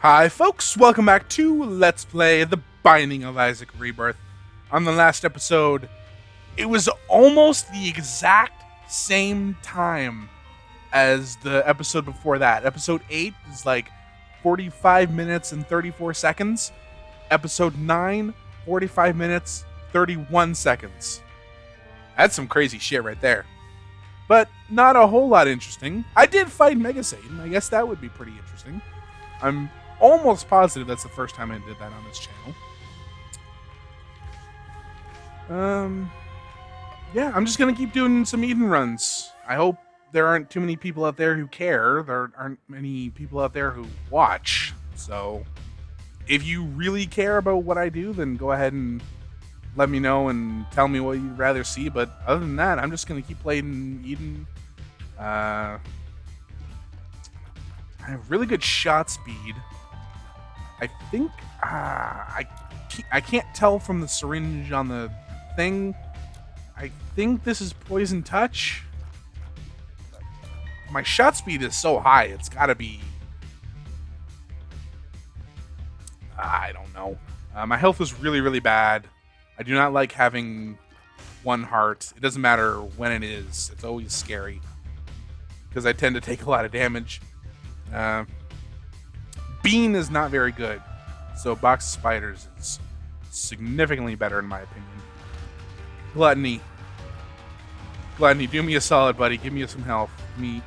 Hi folks, welcome back to Let's Play The Binding of Isaac Rebirth. On the last episode, it was almost the exact same time as the episode before that. Episode 8 is like 45 minutes and 34 seconds. Episode 9, 45 minutes, 31 seconds. That's some crazy shit right there. But not a whole lot interesting. I did fight Mega Satan. I guess that would be pretty interesting. I'm almost positive that's the first time I did that on this channel. Yeah, I'm just gonna keep doing some Eden runs. I hope there aren't too many people out there who care. There aren't many people out there who watch. So, if you really care about what I do, then go ahead and let me know and tell me what you'd rather see. But other than that, I'm just gonna keep playing Eden. I have really good shot speed. I think I can't tell from the syringe on the thing. I think this is Poison Touch. My shot speed is so high, it's gotta be... I don't know. My health is really, really bad. I do not like having one heart. It doesn't matter when it is. It's always scary. Because I tend to take a lot of damage. Bean is not very good, so Box of Spiders is significantly better in my opinion. Gluttony, do me a solid, buddy. Give me some health. Give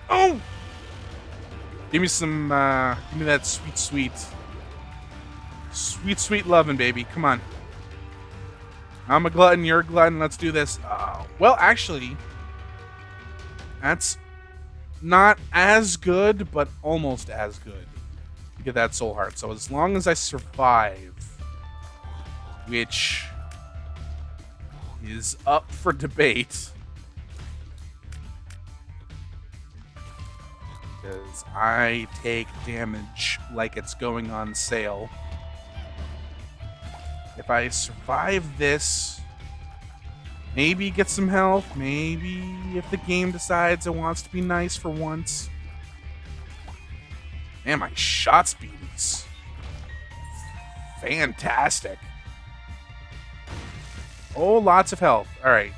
me some. Give me that sweet loving, baby. Come on. I'm a glutton. You're a glutton. Let's do this. Well, actually, that's not as good, but almost as good. Get that soul heart. So as long as I survive, which is up for debate, because I take damage like it's going on sale. If I survive this, maybe get some health, maybe if the game decides it wants to be nice for once. Man, my shot speed is fantastic. Oh, lots of health. All right.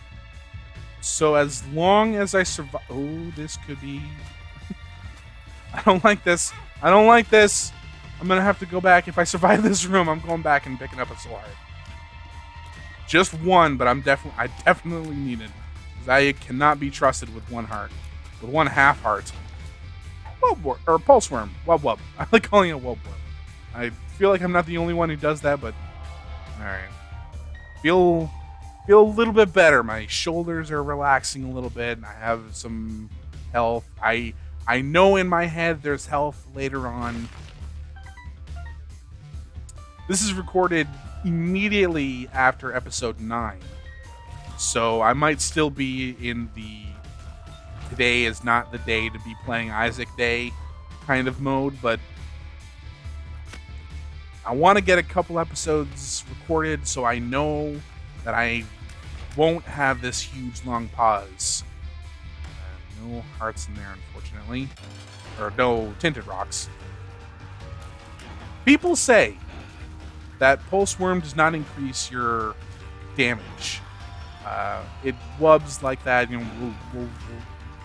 So as long as I survive... Oh, this could be... I don't like this. I don't like this. I'm going to have to go back. If I survive this room, I'm going back and picking up a soul heart. Just one, but I definitely need it. Because I cannot be trusted with one heart. With one half heart. Wubworm, or Pulse Worm. Wub. I like calling it Wubworm. I feel like I'm not the only one who does that, but... Alright. Feel a little bit better. My shoulders are relaxing a little bit. I have some health. I know in my head there's health later on. This is recorded immediately after episode 9. So I might still be in the... Today is not the day to be playing Isaac Day kind of mode, but I want to get a couple episodes recorded so I know that I won't have this huge long pause. No hearts in there, unfortunately. Or no tinted rocks. People say that Pulse Worm does not increase your damage. It wubs like that, you know,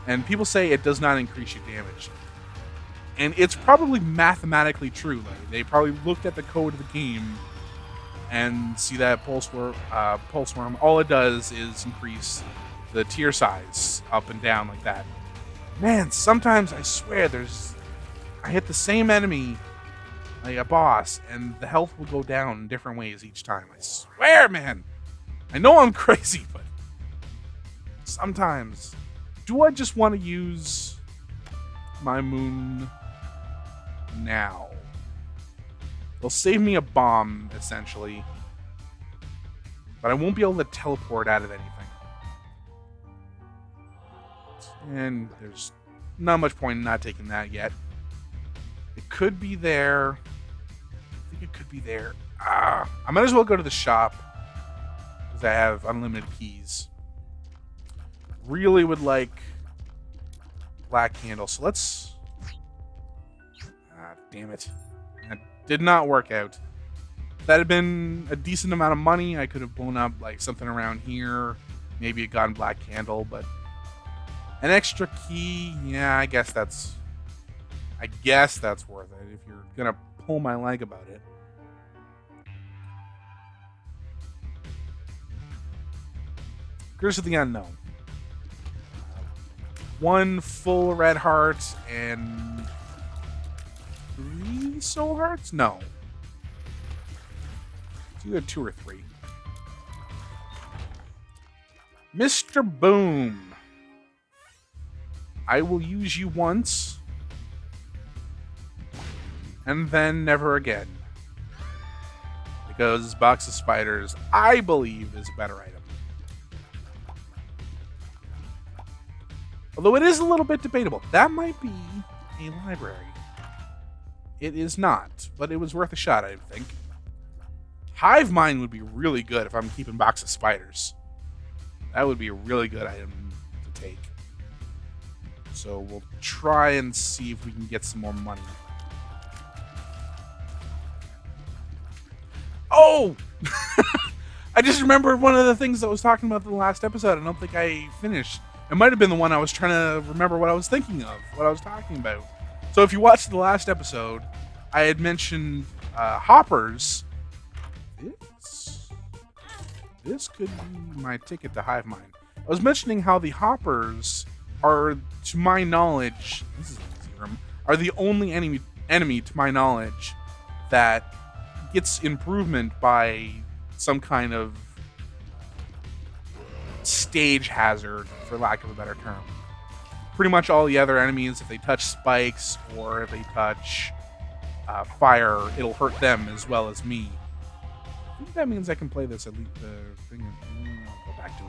and people say it does not increase your damage. And it's probably mathematically true. Like, they probably looked at the code of the game and see that Pulse Worm, all it does is increase the tier size up and down like that. Man, sometimes I swear I hit the same enemy, like a boss, and the health will go down in different ways each time. I swear, man. I know I'm crazy, but sometimes... Do I just want to use my moon now? They'll save me a bomb, essentially. But I won't be able to teleport out of anything. And there's not much point in not taking that yet. It could be there. I think it could be there. I might as well go to the shop. Because I have unlimited keys. Really would like Black Candle. So let's... damn it. That did not work out. If that had been a decent amount of money, I could have blown up like something around here, maybe a gone black candle, but an extra key, yeah, I guess that's worth it if you're gonna pull my leg about it. Curse of the Unknown. 1 full red heart and 3 soul hearts? No. It's either 2 or 3. Mr. Boom. I will use you once and then never again. Because Box of Spiders, I believe, is a better item. Although it is a little bit debatable. That might be a library. It is not, but it was worth a shot, I think. Hive Mind would be really good if I'm keeping Box of Spiders. That would be a really good item to take. So we'll try and see if we can get some more money. Oh! I just remembered one of the things I was talking about in the last episode. I don't think I finished. It might have been the one I was trying to remember what I was thinking of, what I was talking about. So if you watched the last episode, I had mentioned hoppers. This could be my ticket to Hive Mind. I was mentioning how the hoppers are, to my knowledge, this is an easy room, are the only enemy to my knowledge that gets improvement by some kind of stage hazard, for lack of a better term. Pretty much all the other enemies, if they touch spikes or if they touch fire, it'll hurt them as well as me. I think that means I can play this elite thing. I'll go back to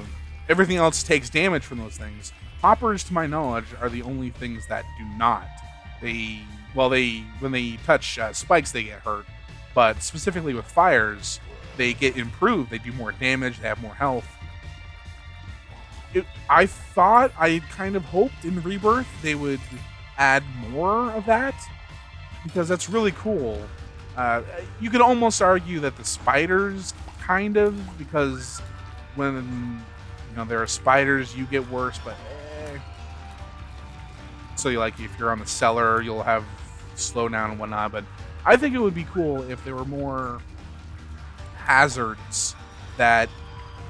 it. Everything else takes damage from those things. Hoppers, to my knowledge, are the only things that do not. When they touch spikes, they get hurt. But specifically with fires, they get improved. They do more damage. They have more health. I kind of hoped in Rebirth they would add more of that, because that's really cool. You could almost argue that the spiders kind of, because when there are spiders, you get worse, but so if you're on the cellar, you'll have slowdown and whatnot. But I think it would be cool if there were more hazards that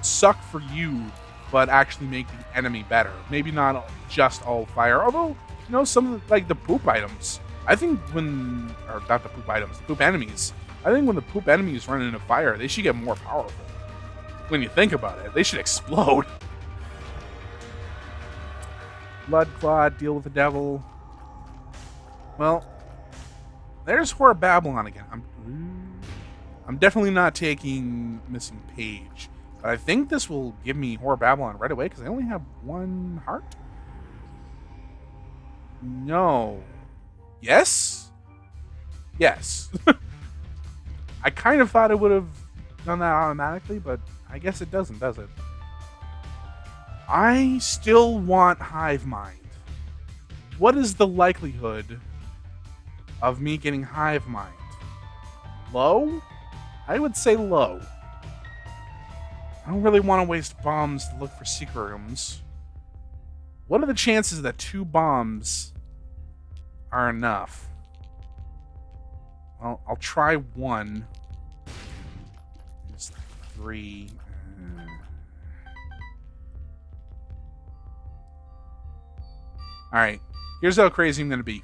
suck for you but actually make the enemy better. Maybe not just all fire, although some of the poop items, I think not the poop items, the poop enemies, I think when the poop enemies run into fire, they should get more powerful. When you think about it, they should explode. Blood Clod, deal with the devil. Well, there's Whore Babylon again. I'm definitely not taking Missing Page, but I think this will give me Whore Babylon right away because I only have 1 heart. No. Yes? Yes. I kind of thought it would have done that automatically, but I guess it doesn't, does it? I still want Hive Mind. What is the likelihood of me getting Hive Mind? Low? I would say low. I don't really want to waste bombs to look for secret rooms. What are the chances that 2 bombs are enough? Well, I'll try 1. There's 3. Alright, here's how crazy I'm going to be.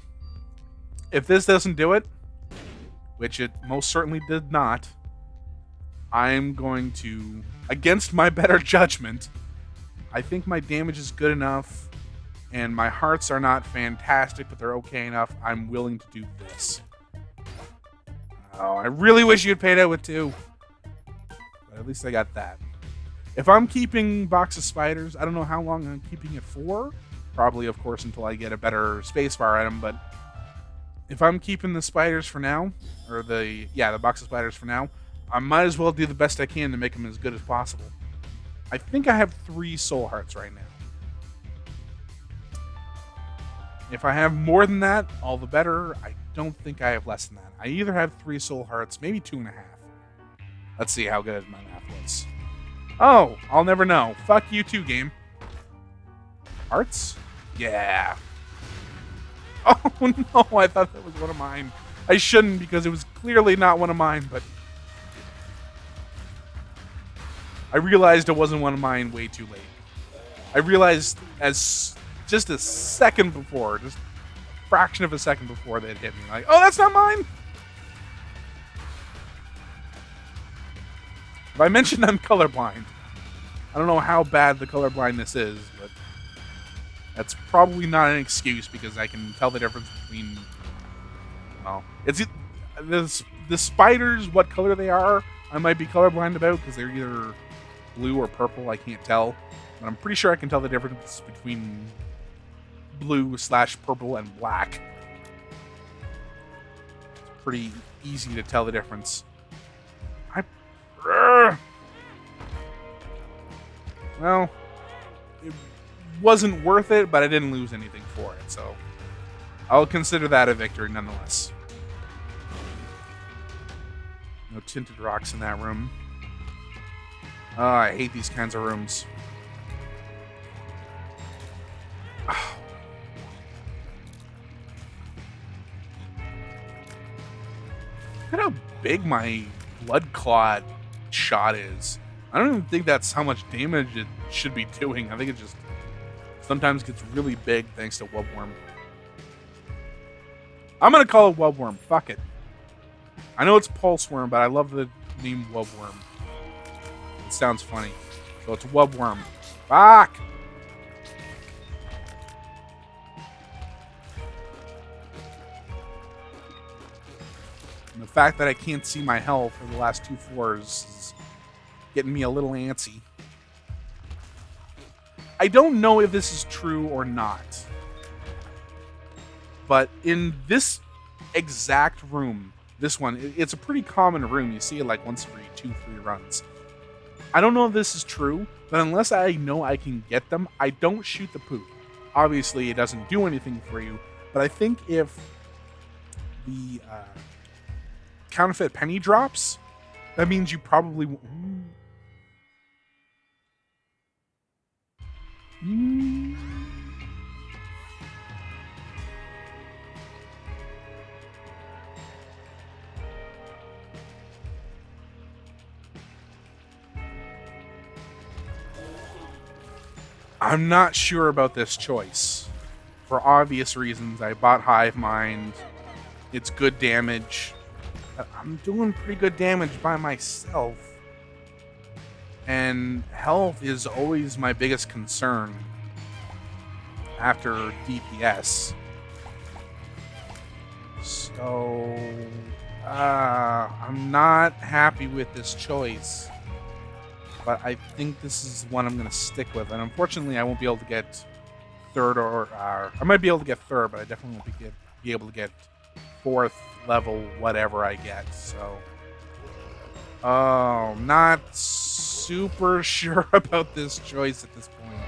If this doesn't do it, which it most certainly did not, I'm going to, against my better judgment, I think my damage is good enough, and my hearts are not fantastic, but they're okay enough. I'm willing to do this. Oh, I really wish you had paid out with 2. But at least I got that. If I'm keeping Box of Spiders, I don't know how long I'm keeping it for. Probably, of course, until I get a better spacebar item, but if I'm keeping the spiders for now, or the Box of Spiders for now, I might as well do the best I can to make them as good as possible. I think I have 3 soul hearts right now. If I have more than that, all the better. I don't think I have less than that. I either have 3 soul hearts, maybe 2.5. Let's see how good my math was. Oh, I'll never know. Fuck you too, game. Hearts? Yeah. Oh no, I thought that was one of mine. I shouldn't because it was clearly not one of mine, but I realized it wasn't one of mine way too late. I realized as just a second before, just a fraction of a second before that hit me. Like, oh, that's not mine! If I mentioned I'm colorblind, I don't know how bad the colorblindness is, but that's probably not an excuse because I can tell the difference between, well, it's the spiders, what color they are, I might be colorblind about because they're either blue or purple, I can't tell. But I'm pretty sure I can tell the difference between blue/purple and black. It's pretty easy to tell the difference. Well, it wasn't worth it, but I didn't lose anything for it, so I'll consider that a victory nonetheless. No tinted rocks in that room. Oh, I hate these kinds of rooms. Oh. Look at how big my blood clot shot is. I don't even think that's how much damage it should be doing. I think it just sometimes gets really big thanks to Webworm. I'm going to call it Webworm. Fuck it. I know it's Pulseworm, but I love the name Webworm. It sounds funny. So it's Webworm. Fuck! And the fact that I can't see my health for the last 2 floors is getting me a little antsy. I don't know if this is true or not, but in this exact room, this one, it's a pretty common room. You see it like once every 2-3 runs. I don't know if this is true, but unless I know I can get them, I don't shoot the poop. Obviously, it doesn't do anything for you, but I think if the counterfeit penny drops, that means you probably won't. I'm not sure about this choice. For obvious reasons, I bought Hive Mind. It's good damage. I'm doing pretty good damage by myself. And health is always my biggest concern after DPS. So, I'm not happy with this choice. But I think this is one I'm going to stick with. And unfortunately, I won't be able to get third or... I might be able to get third, but I definitely won't be able to get 4th level whatever I get. So... Oh, not super sure about this choice at this point.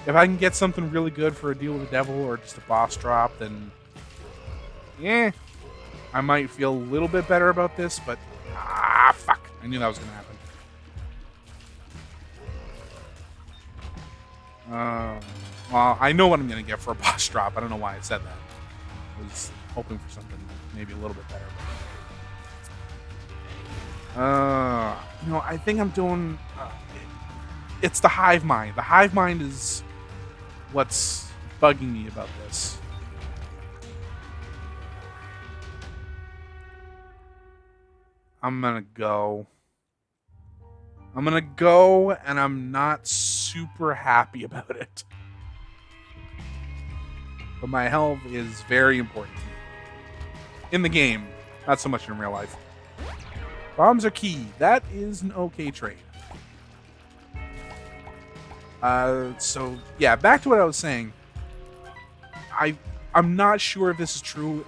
If I can get something really good for a deal with the devil or just a boss drop, then... Yeah, I might feel a little bit better about this, but... fuck. I knew that was going to happen. Well, I know what I'm going to get for a boss drop. I don't know why I said that. I was hoping for something maybe a little bit better. I think I'm doing... it's the Hive Mind. The Hive Mind is what's bugging me about this. I'm going to go... and I'm not super happy about it. But my health is very important to me. In the game, not so much in real life. Bombs are key. That is an okay trade. So, yeah, back to what I was saying. I'm not sure if this is true.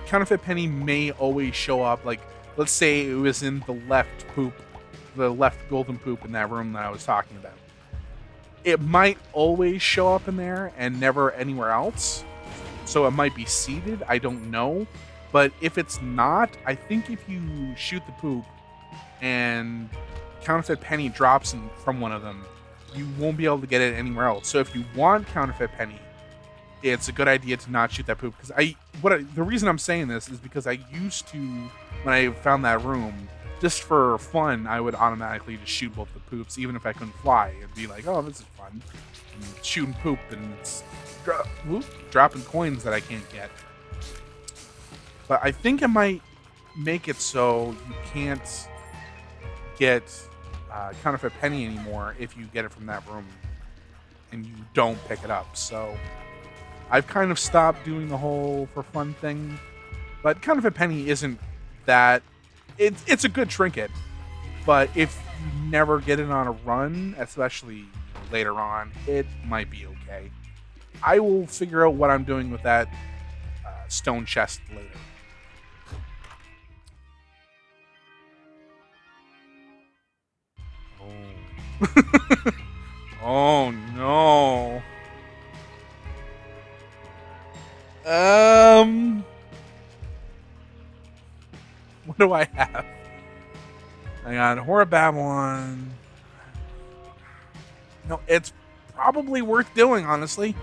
Counterfeit penny may always show up. Like, let's say it was in the left golden poop in that room that I was talking about. It might always show up in there and never anywhere else. so it might be seeded. I don't know. But if it's not, I think if you shoot the poop and counterfeit penny drops from one of them, you won't be able to get it anywhere else. So if you want counterfeit penny, it's a good idea to not shoot that poop. Because the reason I'm saying this is because I used to, when I found that room, just for fun, I would automatically just shoot both the poops, even if I couldn't fly. It'd be like, oh, this is fun. And shooting poop and dropping coins that I can't get. But I think it might make it so you can't get counterfeit penny anymore if you get it from that room and you don't pick it up. So I've kind of stopped doing the whole for fun thing. But counterfeit penny isn't that... It's a good trinket. But if you never get it on a run, especially later on, it might be okay. I will figure out what I'm doing with that stone chest later. Oh no. What do I have? I got Horror Babylon. No, it's probably worth doing, honestly.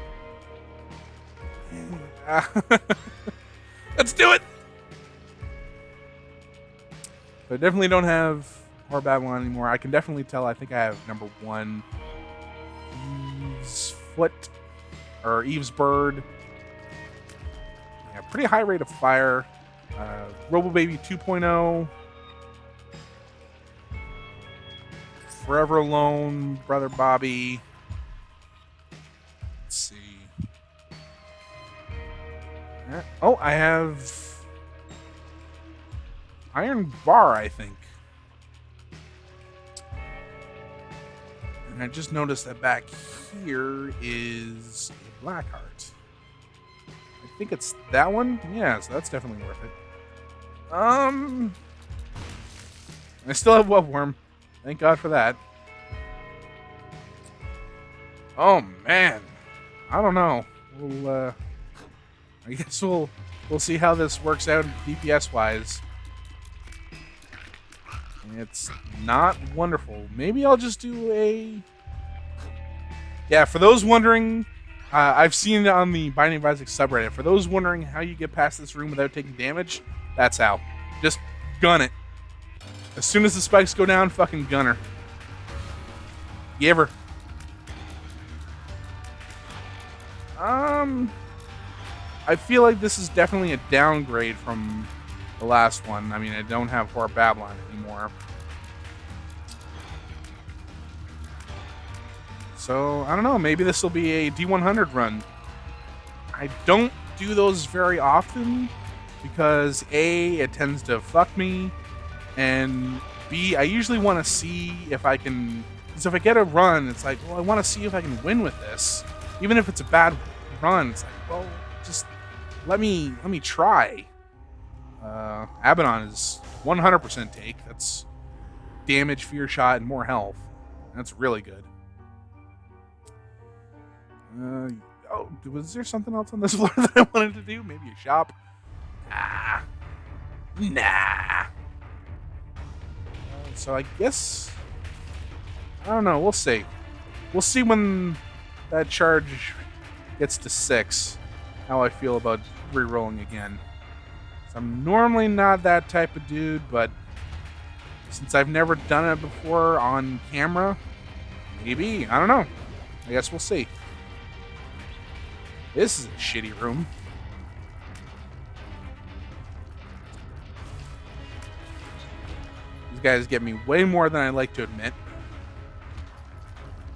Let's do it. But I definitely don't have Horror Babylon anymore. I can definitely tell. I think I have number 1, Eve's Foot, or Eve's Bird. Yeah, pretty high rate of fire. Robo Baby 2.0. Forever Alone, Brother Bobby. Let's see. Oh, I have Iron Bar, I think. And I just noticed that back here is a Blackheart. I think it's that one. Yeah, so that's definitely worth it. I still have Webworm. Thank God for that. Oh man, I don't know. I guess we'll see how this works out DPS wise. It's not wonderful. Maybe I'll just do a... Yeah, for those wondering, I've seen it on the Binding of Isaac subreddit. For those wondering how you get past this room without taking damage, that's how. Just gun it. As soon as the spikes go down, fucking gunner. You ever? I feel like this is definitely a downgrade from the last one. I mean, I don't have Horror Babylon anymore. So, I don't know. Maybe this will be a D100 run. I don't do those very often because A, it tends to fuck me, and B, I usually want to see if I can... Because if I get a run, it's like, well, I want to see if I can win with this. Even if it's a bad run, it's like, well, just let me try. Abaddon is 100% take. That's damage, fear shot, and more health. That's really good. Oh, was there something else on this floor that I wanted to do? Maybe a shop? Nah. So I guess... I don't know. We'll see. We'll see when that charge gets to 6 how I feel about re-rolling again. So I'm normally not that type of dude, but since I've never done it before on camera, maybe. I don't know. I guess we'll see. This is a shitty room. These guys get me way more than I like to admit.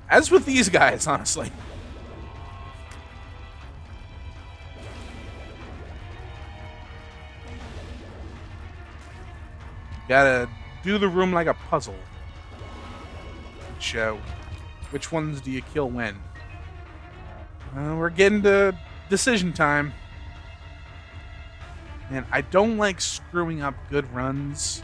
As with these guys, honestly. Gotta do the room like a puzzle. Which ones do you kill when? We're getting to decision time. And I don't like screwing up good runs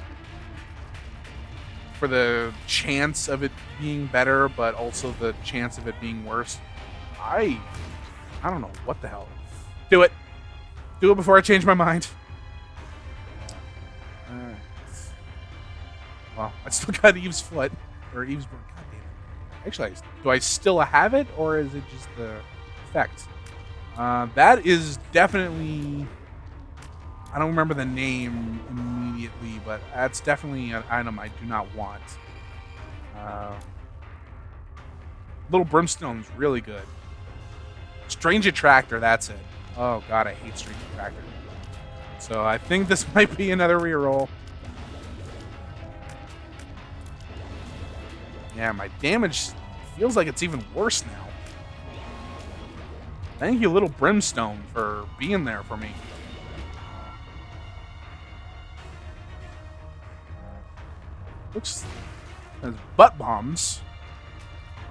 for the chance of it being better, but also the chance of it being worse. I don't know what the hell. Do it. Do it before I change my mind. Alright. Well, I still got Eve's foot. Or Eve's... God damn it. Actually, do I still have it? Or is it just the effect? That is definitely... I don't remember the name immediately, but that's definitely an item I do not want. Little Brimstone's really good. Strange Attractor, that's it. Oh god, I hate Strange Attractor. So I think this might be another reroll. Yeah, my damage feels like it's even worse now. Thank you, Little Brimstone, for being there for me. Looks as butt bombs.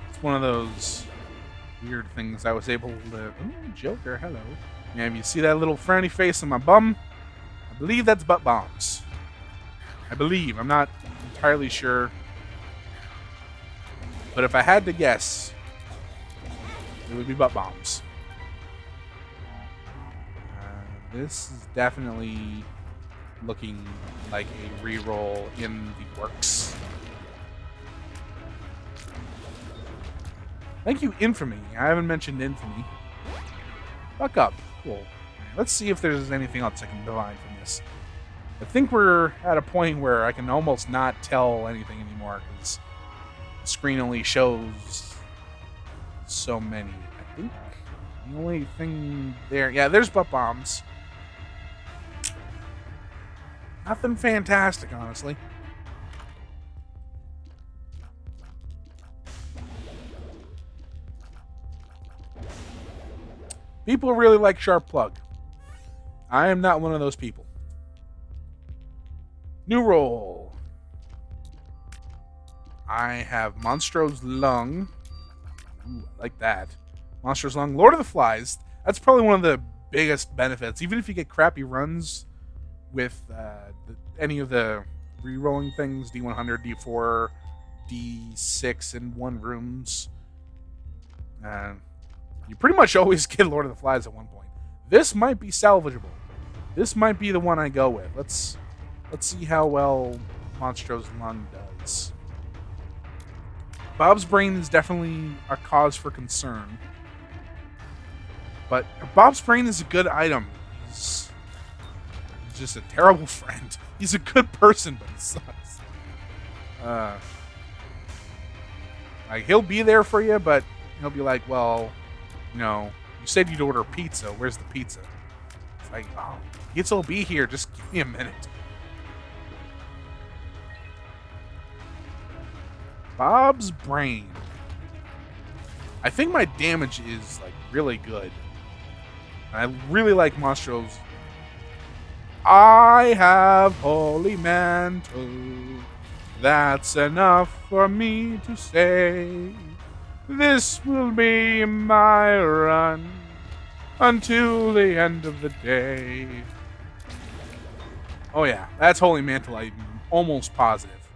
It's one of those weird things I was able to... Ooh, Joker, hello. Yeah, if you see that little frowny face on my bum, I believe that's butt bombs. I believe. I'm not entirely sure. But if I had to guess, it would be butt bombs. This is definitely looking like a reroll in the works. Thank you, Infamy. I haven't mentioned Infamy. Fuck up. Cool. Let's see if there's anything else I can divine from this. I think we're at a point where I can almost not tell anything anymore because the screen only shows so many. I think the only thing there... Yeah, there's butt bombs. Nothing fantastic, honestly. People really like Sharp Plug. I am not one of those people. New roll. I have Monstro's Lung. Ooh, I like that. Monstro's Lung. Lord of the Flies. That's probably one of the biggest benefits. Even if you get crappy runs with any of the re-rolling things, D100, D4, D6 in one rooms, you pretty much always get Lord of the Flies at one point. This might be salvageable. This might be the one I go with. Let's see how well Monstro's Lung does. Bob's Brain is definitely a cause for concern. But Bob's Brain is a good item. He's just a terrible friend. He's a good person, but he sucks. Like, he'll be there for you, but he'll be like, well, you know, you said you'd order pizza. Where's the pizza? It's like, oh, pizza will be here. Just give me a minute. Bob's Brain. I think my damage is, like, really good. I really like Monstro's. I have Holy Mantle. That's enough for me to say. This will be my run until the end of the day. Oh yeah, that's Holy Mantle. I'm almost positive.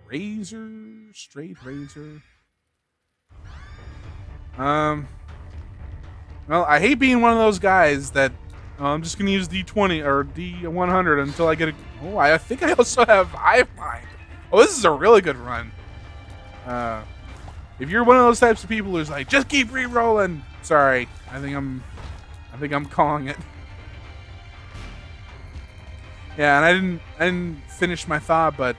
Razor, straight razor. Well, I hate being one of those guys that I'm just gonna use D20 or D100 until I get a. Oh, I think I also have Hive Mind. Oh, this is a really good run. If you're one of those types of people who's like, just keep re-rolling. Sorry, I think I'm calling it. Yeah, and I didn't finish my thought, but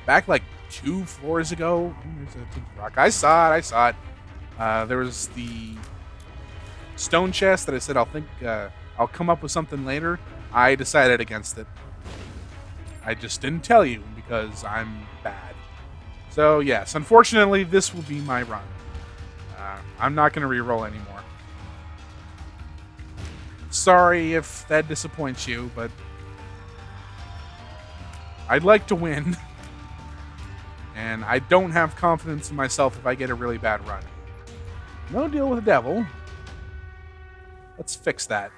back like 2 floors ago, there's a rock. I saw it. There was the stone chest that I said I'll come up with something later. I decided against it. I just didn't tell you because I'm bad. So yes, unfortunately, this will be my run. I'm not going to re-roll anymore. Sorry if that disappoints you, but I'd like to win. And I don't have confidence in myself if I get a really bad run. No deal with the devil. Let's fix that.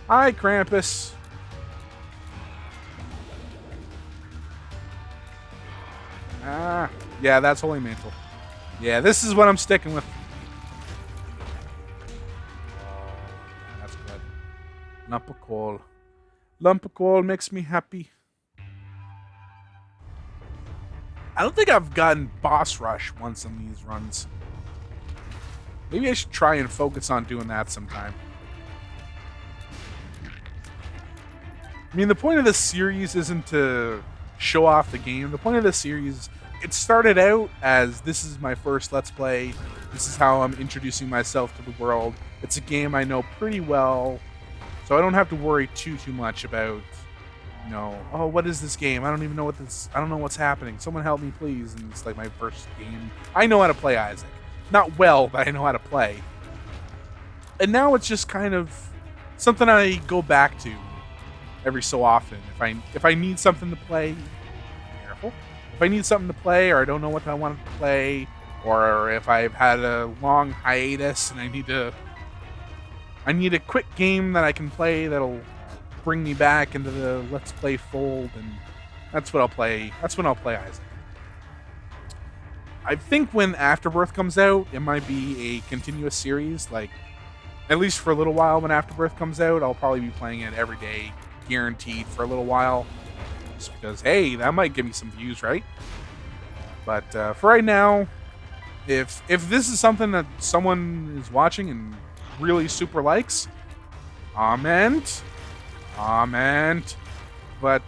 Hi, Krampus. Yeah, that's Holy Mantle. Yeah, this is what I'm sticking with. Oh, that's good. Lump of coal. Lump of coal makes me happy. I don't think I've gotten boss rush once in these runs. Maybe I should try and focus on doing that sometime. I mean, the point of this series isn't to show off the game. The point of this series, it started out as this is my first Let's Play. This is how I'm introducing myself to the world. It's a game I know pretty well, so I don't have to worry too much about, you know, oh, what is this game? I don't even know what this, I don't know what's happening. Someone help me, please. And it's like my first game. I know how to play Isaac. Not well, but I know how to play. And now it's just kind of something I go back to every so often. If I need something to play, careful. If I need something to play, or I don't know what I want to play, or if I've had a long hiatus and I need a quick game that I can play that'll bring me back into the Let's Play fold, and that's what I'll play. That's when I'll play Isaac. I think when Afterbirth comes out, it might be a continuous series. Like, at least for a little while when Afterbirth comes out, I'll probably be playing it every day, guaranteed for a little while. Just because, hey, that might give me some views, right? But for right now, if this is something that someone is watching and really super likes, comment. But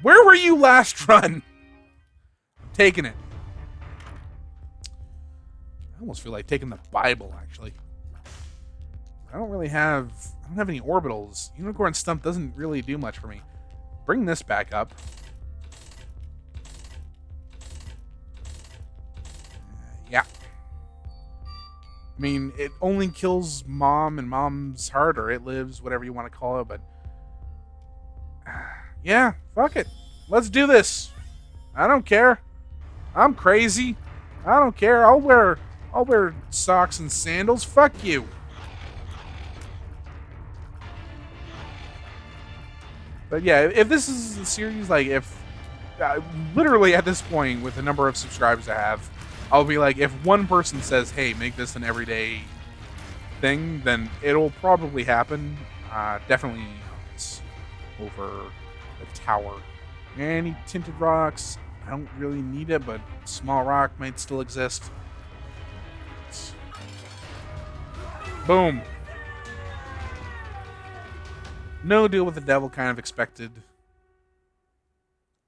where were you last run? I'm taking it. I almost feel like taking the Bible, actually. I don't have any orbitals. Unicorn Stump doesn't really do much for me. Bring this back up. Yeah. I mean, it only kills Mom and Mom's heart, or it lives, whatever you want to call it, but yeah, fuck it. Let's do this. I don't care. I'm crazy. I don't care. I'll wear socks and sandals. Fuck you. But yeah, if this is a series, like, if literally at this point, with the number of subscribers I have, I'll be like, if one person says, hey, make this an everyday thing, then it'll probably happen. Definitely it's over the tower. Any tinted rocks? I don't really need it, but small rock might still exist. Boom. No deal with the devil, kind of expected.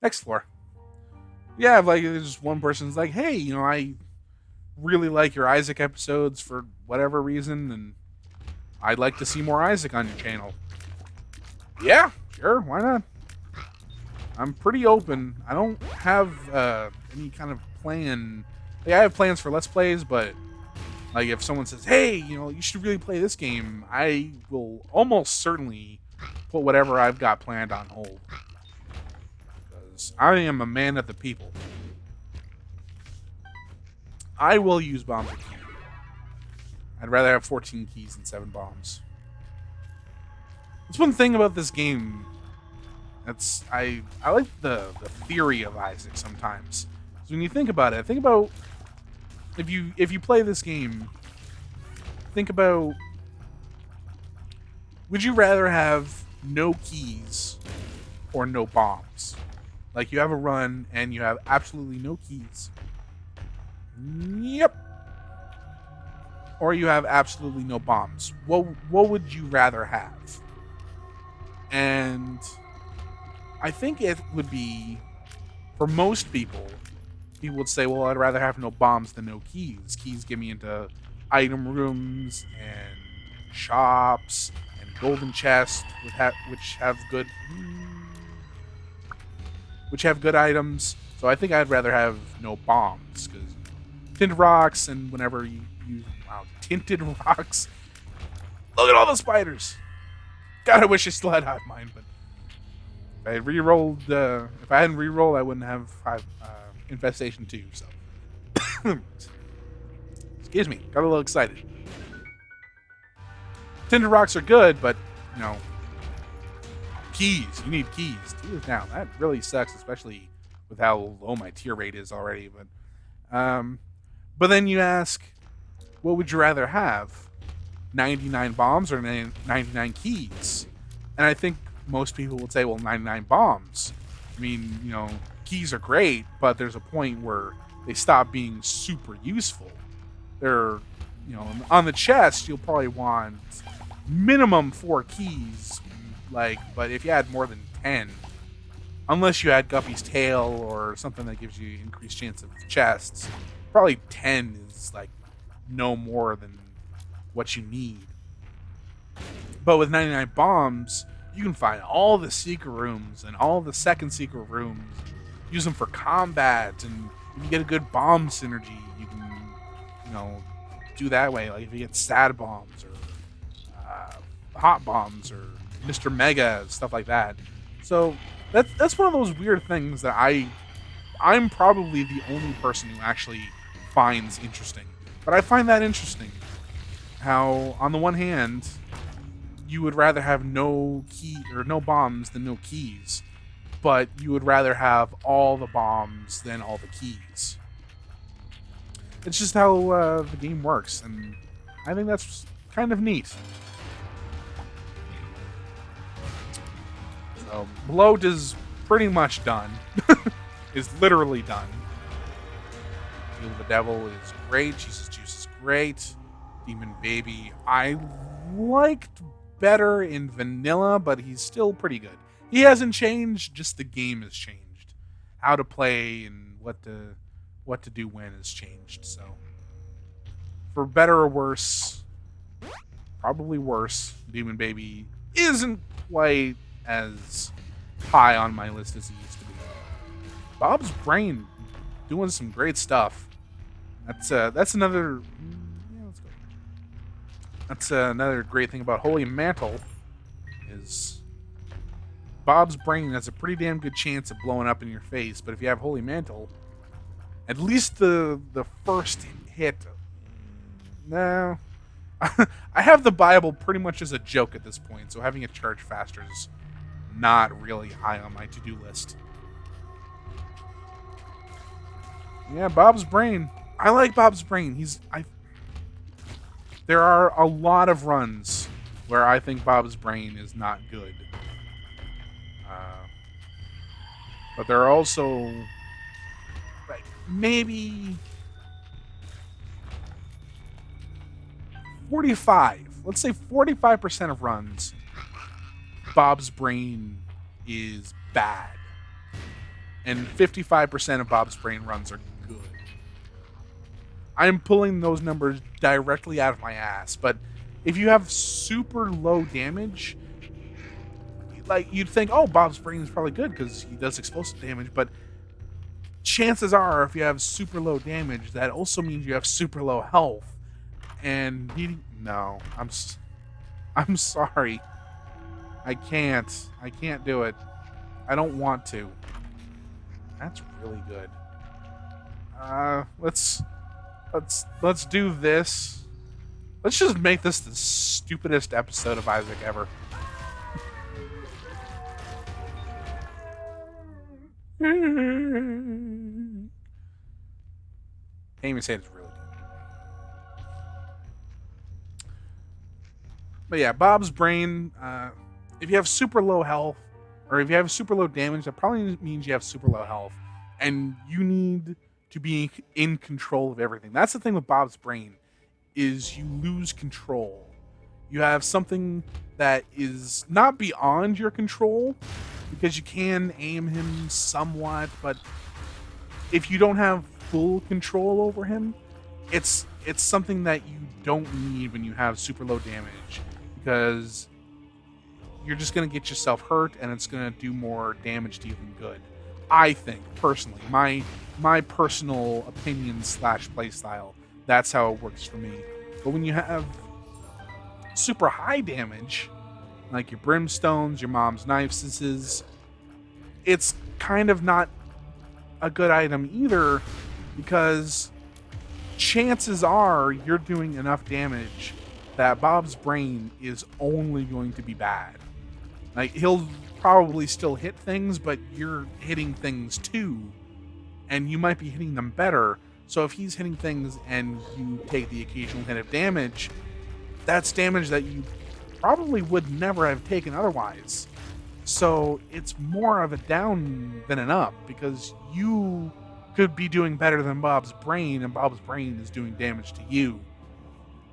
Next floor. Yeah, like, there's one person's like, hey, you know, I really like your Isaac episodes for whatever reason, and I'd like to see more Isaac on your channel. Yeah, sure, why not? I'm pretty open. I don't have any kind of plan. Like, I have plans for Let's Plays, but like, if someone says, hey, you know, you should really play this game, I will almost certainly put whatever I've got planned on hold. I am a man of the people. I will use bombs with key. I'd rather have 14 keys than 7 bombs. That's one thing about this game. That's I like the theory of Isaac sometimes. So when you think about it, think about if you play this game, think about, would you rather have no keys or no bombs? Like, you have a run and you have absolutely no keys. Yep. Or you have absolutely no bombs. What would you rather have? And I think it would be, for most people would say, well, I'd rather have no bombs than no keys. Keys get me into item rooms and shops and golden chests, which have good items. So I think I'd rather have no bombs, because tinted rocks, and whenever you wow, tinted rocks. Look at all the spiders. God, I wish I still had hive mind, but if I had re-rolled, if I hadn't re-rolled, I wouldn't have infestation 2. So excuse me, got a little excited. Tinted rocks are good, but you know, keys. You need keys. Dude, now that really sucks, especially with how low my tier rate is already. But then you ask, what would you rather have? 99 bombs or 99 keys. And I think most people would say, well, 99 bombs. I mean, keys are great, but there's a point where they stop being super useful. They're, on the chest, you'll probably want minimum 4 keys, but if you had more than 10, unless you had Guppy's tail or something that gives you increased chance of chests, probably 10 is no more than what you need. But with 99 bombs, you can find all the secret rooms and all the second secret rooms. Use them for combat, and if you get a good bomb synergy, you can, do that way. Like if you get sad bombs or hot bombs or Mr. Mega, stuff like that. So that's one of those weird things that I'm probably the only person who actually finds interesting. But I find that interesting. How on the one hand, you would rather have no key or no bombs than no keys, but you would rather have all the bombs than all the keys. It's just how the game works, and I think that's kind of neat. So, Bloat is pretty much done. Is literally done. Feel the Devil is great. Jesus Juice is great. Demon Baby, I liked better in vanilla, but he's still pretty good. He hasn't changed, just the game has changed. How to play and what to do when has changed. So, for better or worse, probably worse, Demon Baby isn't quite as high on my list as he used to be. Bob's Brain doing some great stuff. That's another. Yeah, let's go. That's another great thing about Holy Mantle is Bob's Brain has a pretty damn good chance of blowing up in your face. But if you have Holy Mantle, at least the first hit. No. I have the Bible pretty much as a joke at this point, so having it charge faster is not really high on my to-do list. Yeah, Bob's Brain. I like Bob's Brain. There are a lot of runs where I think Bob's Brain is not good. But there are also maybe 45. Let's say 45% of runs, Bob's Brain is bad. And 55% of Bob's Brain runs are good. I'm pulling those numbers directly out of my ass, but if you have super low damage, you'd think, oh, Bob's Brain is probably good because he does explosive damage, but chances are if you have super low damage, that also means you have super low health. And I'm sorry. I can't do it. I don't want to. That's really good. Let's do this. Let's just make this the stupidest episode of Isaac ever. Can't even say it's really good. But yeah, Bob's Brain, if you have super low health, or if you have super low damage, that probably means you have super low health. And you need to be in control of everything. That's the thing with Bob's Brain, is you lose control. You have something that is not beyond your control, because you can aim him somewhat, but if you don't have full control over him, it's something that you don't need when you have super low damage, because you're just going to get yourself hurt and it's going to do more damage to you than good. I think, personally, my personal opinion / playstyle, that's how it works for me. But when you have super high damage, like your brimstones, your mom's knives, it's kind of not a good item either, because chances are you're doing enough damage that Bob's Brain is only going to be bad. Like, he'll probably still hit things, but you're hitting things too, and you might be hitting them better. So if he's hitting things and you take the occasional hit of damage, that's damage that you probably would never have taken otherwise. So it's more of a down than an up, because you could be doing better than Bob's brain, and Bob's brain is doing damage to you.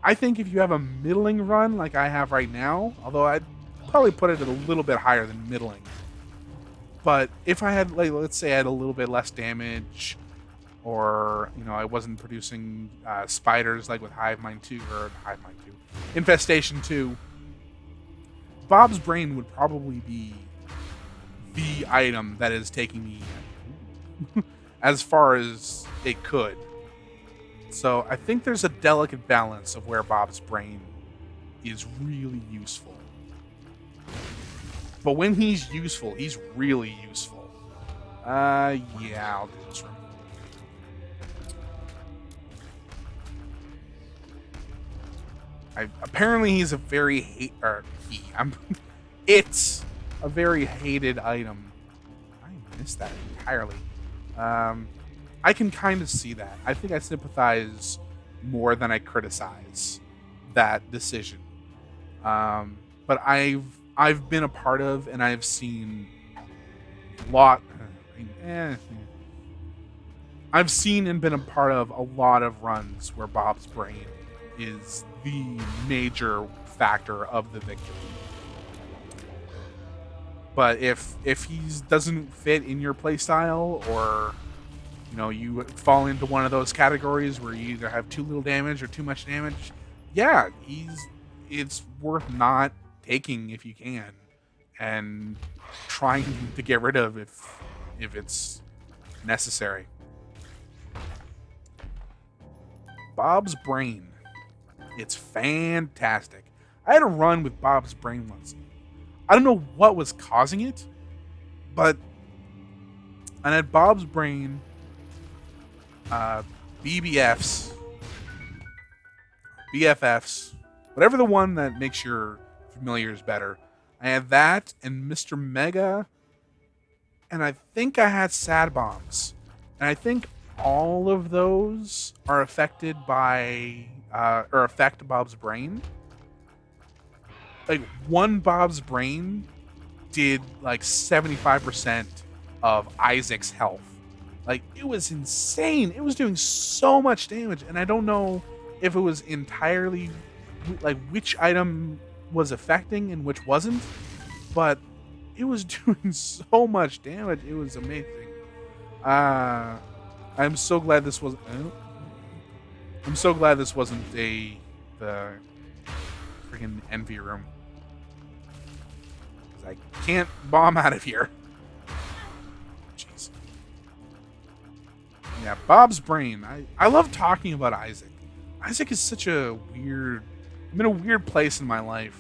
I think if you have a middling run like I have right now, although I'd probably put it at a little bit higher than middling, but if I had, like, let's say I had a little bit less damage, or, you know, I wasn't producing spiders like with Infestation 2, Bob's brain would probably be the item that is taking me as far as it could. So I think there's a delicate balance of where Bob's brain is really useful. But when he's useful, he's really useful. Yeah, I'll do this room. Apparently he's a very it's a very hated item. I missed that entirely. I can kind of see that. I think I sympathize more than I criticize that decision. But I've been a part of, and I've seen a lot. I've seen and been a part of a lot of runs where Bob's brain is the major factor of the victory. But if he doesn't fit in your playstyle, or you know, you fall into one of those categories where you either have too little damage or too much damage, yeah, it's worth not taking if you can, and trying to get rid of if it's necessary. Bob's brain. It's fantastic. I had a run with Bob's brain once. I don't know what was causing it, but I had Bob's brain, BBFs, BFFs, whatever the one that makes your familiars better. I had that and Mr. Mega, and I think I had Sad Bombs. And I think all of those are affected by, or affect Bob's brain. Like, one Bob's brain did like 75% of Isaac's health. Like, it was insane. It was doing so much damage, and I don't know if it was entirely like which item was affecting and which wasn't, but it was doing so much damage. It was amazing. I'm so glad this was. I'm so glad this wasn't the freaking envy room. I can't bomb out of here. Jeez. Yeah, Bob's brain. I love talking about Isaac. Isaac is such a weird... I'm in a weird place in my life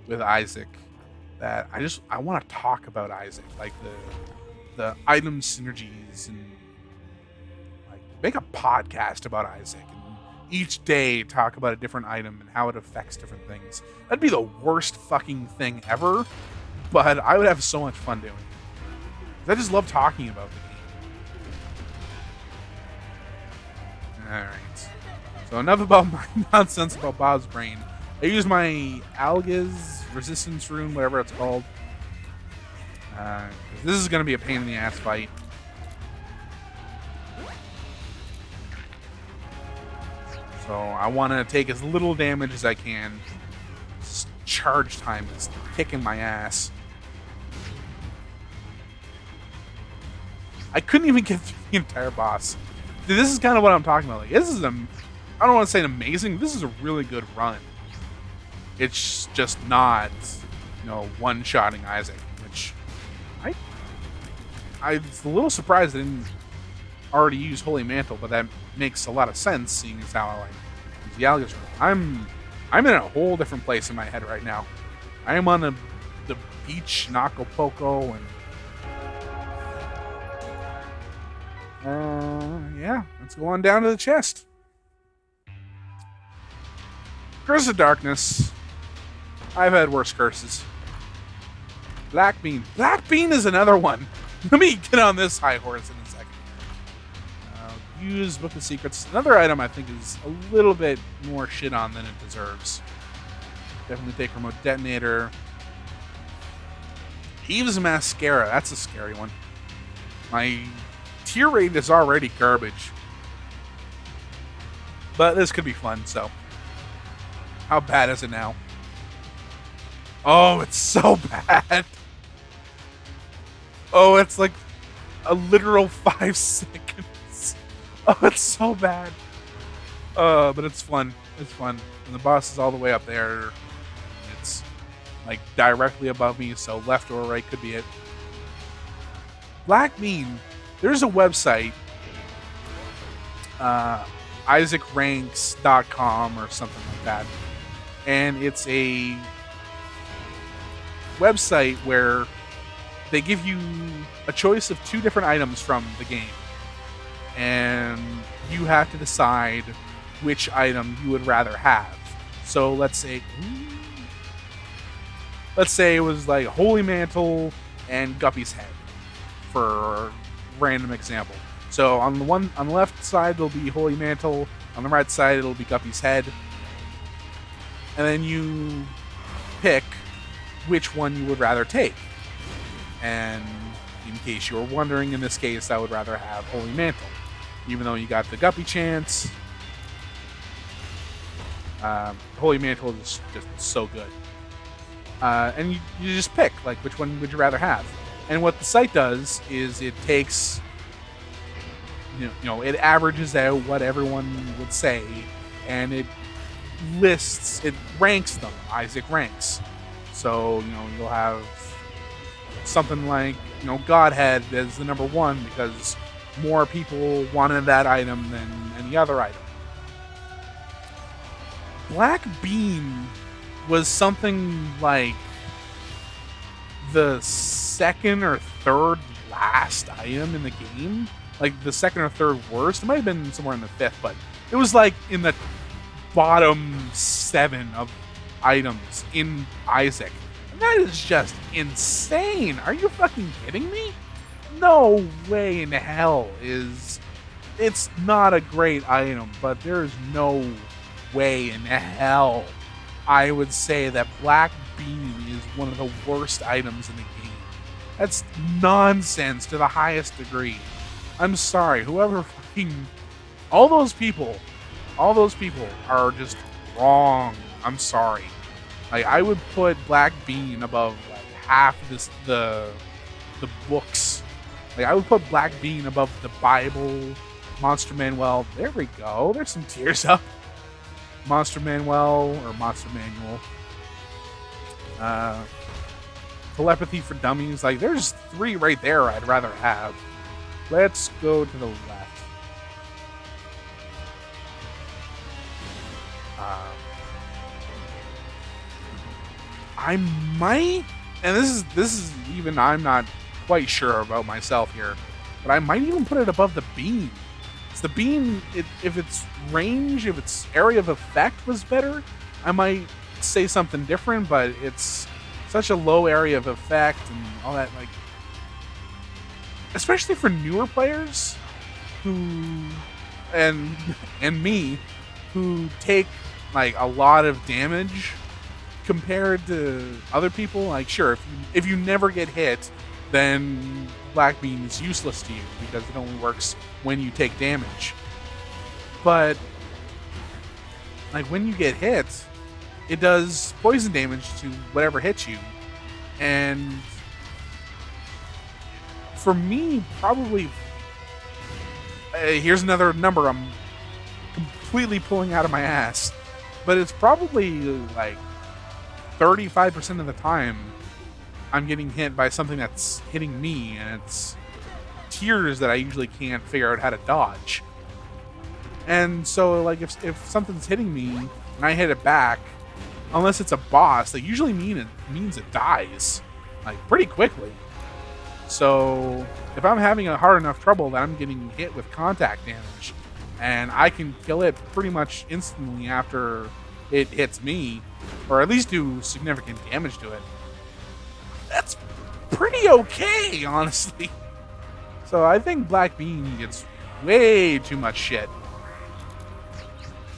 with Isaac that I want to talk about Isaac. Like the item synergies, and like make a podcast about Isaac, and each day talk about a different item and how it affects different things. That'd be the worst fucking thing ever. But I would have so much fun doing it. I just love talking about the game. Alright. So enough about my nonsense about Bob's brain. I use my Alga's resistance rune, whatever it's called. This is going to be a pain in the ass fight. So I want to take as little damage as I can. Charge time is kicking my ass. I couldn't even get through the entire boss. Dude, this is kind of what I'm talking about. Like, this is I don't want to say amazing. This is a really good run. It's just not, you know, one-shotting Isaac, which I was a little surprised I didn't already use Holy Mantle, but that makes a lot of sense, seeing as how I like use the Alga's rune. I'm in a whole different place in my head right now. I am on the beach in Acapulco, and yeah, let's go on down to the chest. Curse of Darkness. I've had worse curses. Black Bean. Black Bean is another one. Let me get on this high horse in a second. Use Book of Secrets. Another item I think is a little bit more shit on than it deserves. Definitely take remote detonator. Eve's mascara. That's a scary one. My tier rate is already garbage. But this could be fun, so. How bad is it now? Oh, it's so bad. Oh, it's like a literal 5 seconds. Oh, it's so bad. But it's fun. It's fun. And the boss is all the way up there. It's like directly above me, so left or right could be it. Black Bean, there's a website, isaacranks.com or something like that. And it's a website where they give you a choice of 2 different items from the game. And you have to decide which item you would rather have. So let's say it was like Holy Mantle and Guppy's Head, for random example. So on the left side there'll be Holy Mantle, on the right side it'll be Guppy's Head. And then you pick which one you would rather take. And in case you were wondering, in this case I would rather have Holy Mantle. Even though you got the Guppy chance, Holy Mantle is just so good. And you just pick, like, which one would you rather have. And what the site does is it takes, you know, it averages out what everyone would say, and it ranks them. Isaac ranks. So, you know, you'll have something like, you know, Godhead as the number 1 because more people wanted that item than any other item. Black Bean was something like the 2nd or 3rd last item in the game. Like the 2nd or 3rd worst. It might have been somewhere in the 5th, but it was like in the bottom 7 of items in Isaac. And that is just insane. Are you fucking kidding me? No way in hell it's not a great item, but there's no way in hell I would say that Black Bean is one of the worst items in the game. That's nonsense to the highest degree. I'm sorry, whoever fucking... All those people are just wrong. I'm sorry. Like, I would put Black Bean above like half the books. Like, I would put Black Bean above the Bible, Monster Manual. There we go. There's some tears up. Monster Manual or Monster Manual. Telepathy for Dummies. Like, there's 3 right there I'd rather have. Let's go to the left. I might, and this is even, I'm not quite sure about myself here, but I might even put it above the Bean. It's the Bean, if its range, if its area of effect was better, I might say something different, but it's such a low area of effect and all that, like, especially for newer players who, and me, who take like a lot of damage compared to other people. Like, sure, if you never get hit, then Black Bean is useless to you because it only works when you take damage. But like, when you get hit, it does poison damage to whatever hits you. And for me, probably, here's another number I'm completely pulling out of my ass, but it's probably like 35% of the time I'm getting hit by something that's hitting me, and it's tiers that I usually can't figure out how to dodge. And so, like, if something's hitting me and I hit it back, unless it's a boss, that usually means it dies, like, pretty quickly. So if I'm having a hard enough trouble that I'm getting hit with contact damage, and I can kill it pretty much instantly after it hits me, or at least do significant damage to it, that's pretty okay, honestly. So I think Black Bean gets way too much shit.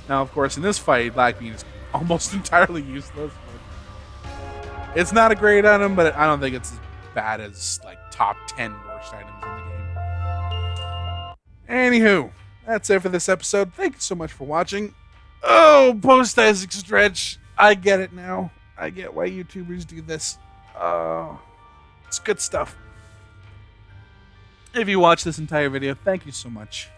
Now, of course, in this fight, Black Bean is almost entirely useless. But It's not a great item, but I don't think it's as bad as like top 10 worst items in the game. Anywho, that's it for this episode. Thank you so much for watching. Oh, post Isaac Stretch. I get it now. I get why YouTubers do this. Oh, it's good stuff. If you watch this entire video, thank you so much.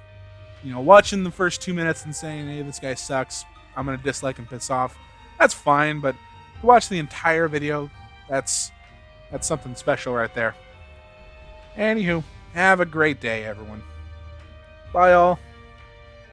You know, watching the first 2 minutes and saying, hey, this guy sucks, I'm going to dislike and piss off, that's fine, but to watch the entire video, that's something special right there. Anywho, have a great day, everyone. Bye, all.